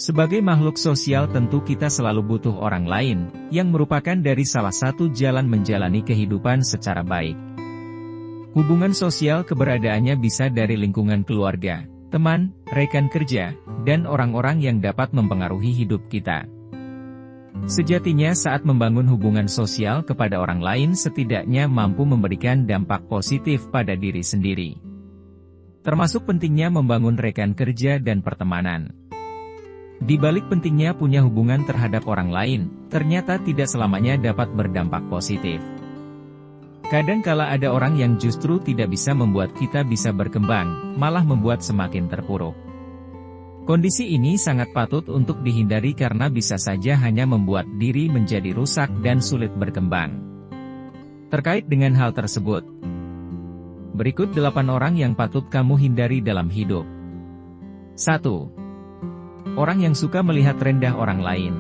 Sebagai makhluk sosial tentu kita selalu butuh orang lain, yang merupakan dari salah satu jalan menjalani kehidupan secara baik. Hubungan sosial keberadaannya bisa dari lingkungan keluarga, teman, rekan kerja, dan orang-orang yang dapat mempengaruhi hidup kita. Sejatinya saat membangun hubungan sosial kepada orang lain setidaknya mampu memberikan dampak positif pada diri sendiri. Termasuk pentingnya membangun rekan kerja dan pertemanan. Di balik pentingnya punya hubungan terhadap orang lain, ternyata tidak selamanya dapat berdampak positif. Kadang-kala ada orang yang justru tidak bisa membuat kita bisa berkembang, malah membuat semakin terpuruk. Kondisi ini sangat patut untuk dihindari karena bisa saja hanya membuat diri menjadi rusak dan sulit berkembang. Terkait dengan hal tersebut, berikut 8 orang yang patut kamu hindari dalam hidup. 1. Orang yang suka melihat rendah orang lain.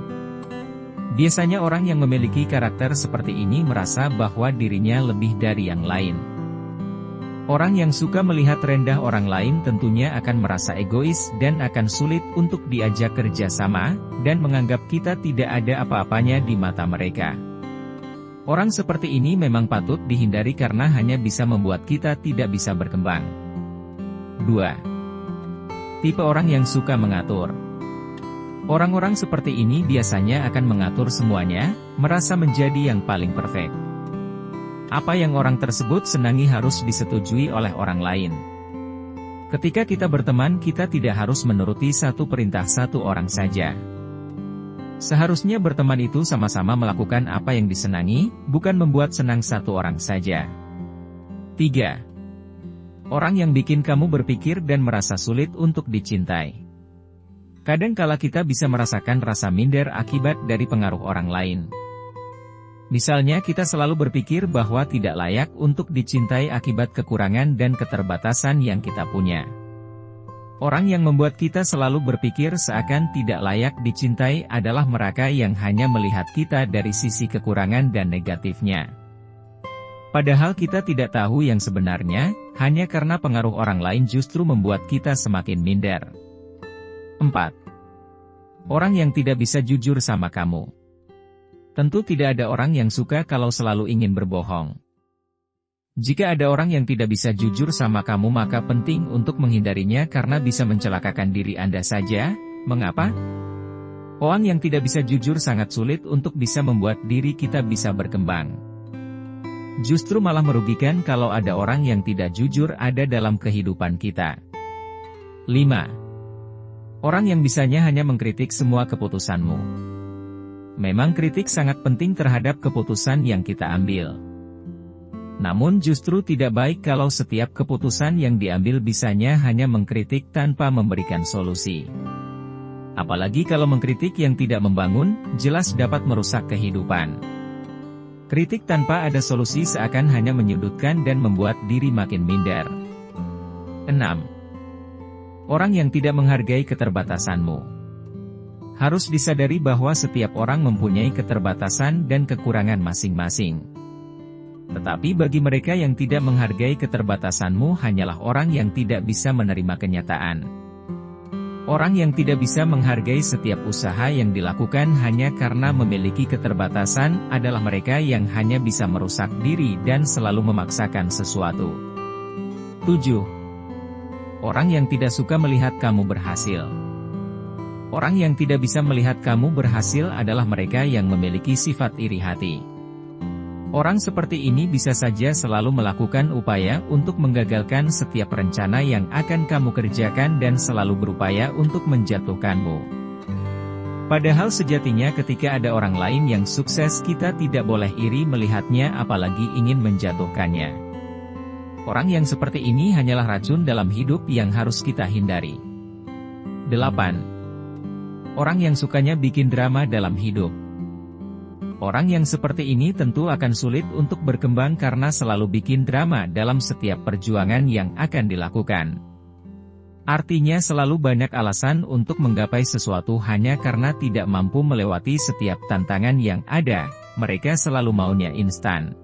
Biasanya orang yang memiliki karakter seperti ini merasa bahwa dirinya lebih dari yang lain. Orang yang suka melihat rendah orang lain tentunya akan merasa egois dan akan sulit untuk diajak kerjasama, dan menganggap kita tidak ada apa-apanya di mata mereka. Orang seperti ini memang patut dihindari karena hanya bisa membuat kita tidak bisa berkembang. 2. Tipe orang yang suka mengatur. Orang-orang seperti ini biasanya akan mengatur semuanya, merasa menjadi yang paling perfect. Apa yang orang tersebut senangi harus disetujui oleh orang lain. Ketika kita berteman, kita tidak harus menuruti satu perintah satu orang saja. Seharusnya berteman itu sama-sama melakukan apa yang disenangi, bukan membuat senang satu orang saja. 3. Orang yang bikin kamu berpikir dan merasa sulit untuk dicintai. Kadang-kala kita bisa merasakan rasa minder akibat dari pengaruh orang lain. Misalnya kita selalu berpikir bahwa tidak layak untuk dicintai akibat kekurangan dan keterbatasan yang kita punya. Orang yang membuat kita selalu berpikir seakan tidak layak dicintai adalah mereka yang hanya melihat kita dari sisi kekurangan dan negatifnya. Padahal kita tidak tahu yang sebenarnya, hanya karena pengaruh orang lain justru membuat kita semakin minder. 4. Orang yang tidak bisa jujur sama kamu. Tentu tidak ada orang yang suka kalau selalu ingin berbohong. Jika ada orang yang tidak bisa jujur sama kamu maka penting untuk menghindarinya karena bisa mencelakakan diri Anda saja. Mengapa? Orang yang tidak bisa jujur sangat sulit untuk bisa membuat diri kita bisa berkembang. Justru malah merugikan kalau ada orang yang tidak jujur ada dalam kehidupan kita. 5. Orang yang bisanya hanya mengkritik semua keputusanmu. Memang kritik sangat penting terhadap keputusan yang kita ambil. Namun justru tidak baik kalau setiap keputusan yang diambil bisanya hanya mengkritik tanpa memberikan solusi. Apalagi kalau mengkritik yang tidak membangun, jelas dapat merusak kehidupan. Kritik tanpa ada solusi seakan hanya menyudutkan dan membuat diri makin minder. 6. Orang yang tidak menghargai keterbatasanmu. Harus disadari bahwa setiap orang mempunyai keterbatasan dan kekurangan masing-masing. Tetapi bagi mereka yang tidak menghargai keterbatasanmu hanyalah orang yang tidak bisa menerima kenyataan. Orang yang tidak bisa menghargai setiap usaha yang dilakukan hanya karena memiliki keterbatasan adalah mereka yang hanya bisa merusak diri dan selalu memaksakan sesuatu. 7. Orang yang tidak suka melihat kamu berhasil. Orang yang tidak bisa melihat kamu berhasil adalah mereka yang memiliki sifat iri hati. Orang seperti ini bisa saja selalu melakukan upaya untuk menggagalkan setiap rencana yang akan kamu kerjakan dan selalu berupaya untuk menjatuhkanmu. Padahal sejatinya ketika ada orang lain yang sukses kita tidak boleh iri melihatnya apalagi ingin menjatuhkannya. Orang yang seperti ini hanyalah racun dalam hidup yang harus kita hindari. 8. Orang yang sukanya bikin drama dalam hidup. Orang yang seperti ini tentu akan sulit untuk berkembang karena selalu bikin drama dalam setiap perjuangan yang akan dilakukan. Artinya selalu banyak alasan untuk menggapai sesuatu hanya karena tidak mampu melewati setiap tantangan yang ada, mereka selalu maunya instan.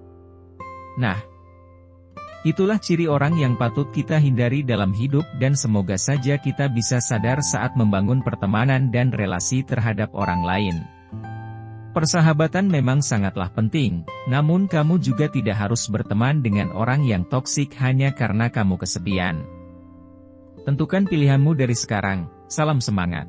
Nah, Itulah ciri orang yang patut kita hindari dalam hidup dan semoga saja kita bisa sadar saat membangun pertemanan dan relasi terhadap orang lain. Persahabatan memang sangatlah penting, namun kamu juga tidak harus berteman dengan orang yang toksik hanya karena kamu kesepian. Tentukan pilihanmu dari sekarang, salam semangat.